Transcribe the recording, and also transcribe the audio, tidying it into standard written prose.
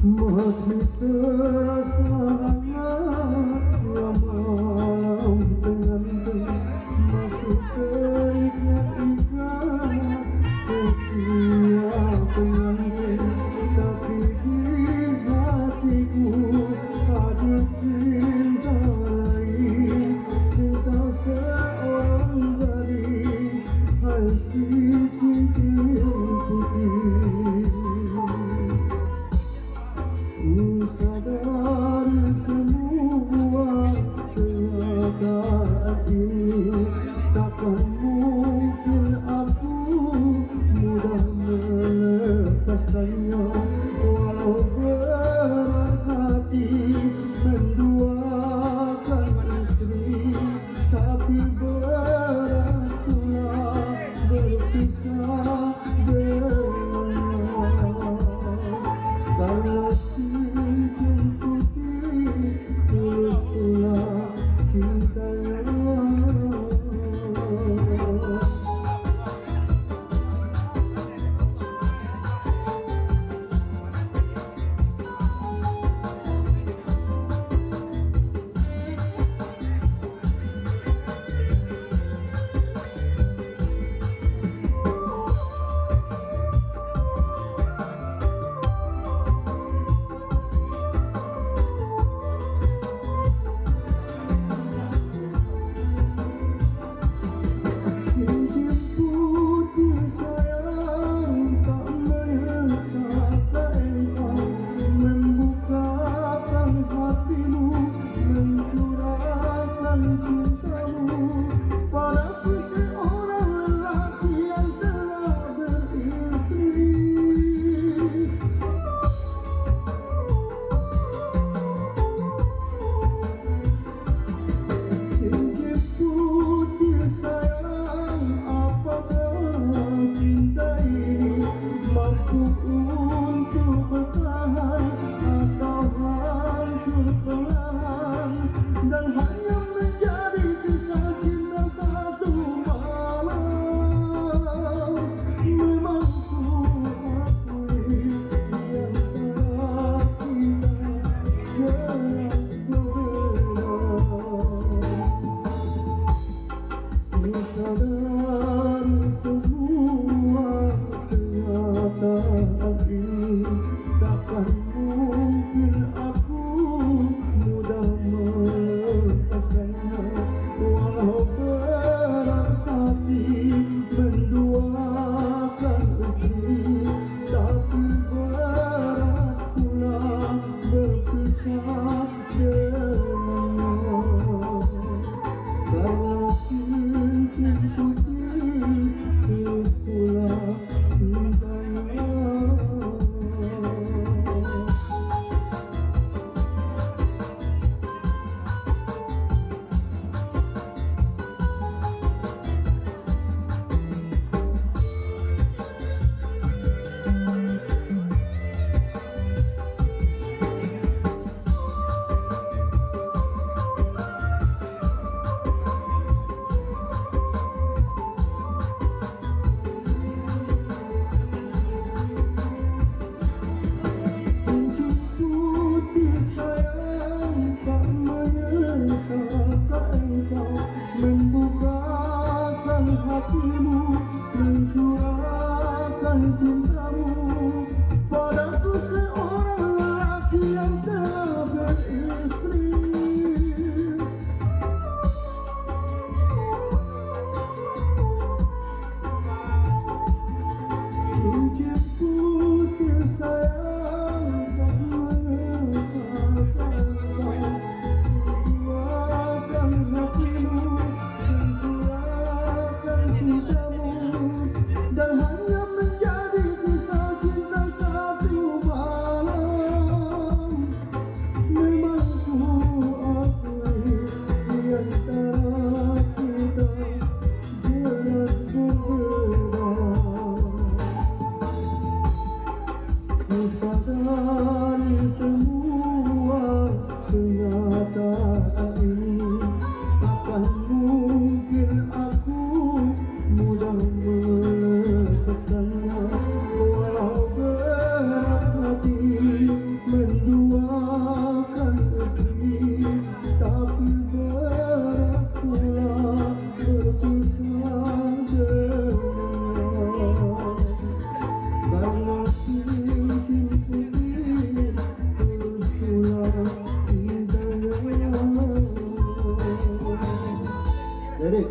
Masih terasa hangat malam pengantin, masih terikat-ikat setiap pengantin, tapi di hatiku ada cinta lain, cinta seorang gadis, hai cincin putih. Ku sadar semua kenyataan ini, takkan mungkin aku mudah melepaskannya. Walau berat hati menduakan istri, tapi berat pula berpisah dengannya. Karena cincin putih tulus pula cintanya. Untuk bertahan atau hancur perlahan, dan hanya menjadi kisah cinta satu malam. Memang ku akui yang antara kita jelas berbeda. Ku sadar semua kenyataan ini, takkan mungkin aku mudah melepaskannya. Walau berat hati menduakan istri, tapi berat pula berpisah dengannya. Karena cincin putih tulus pula cintanya. Sadari semua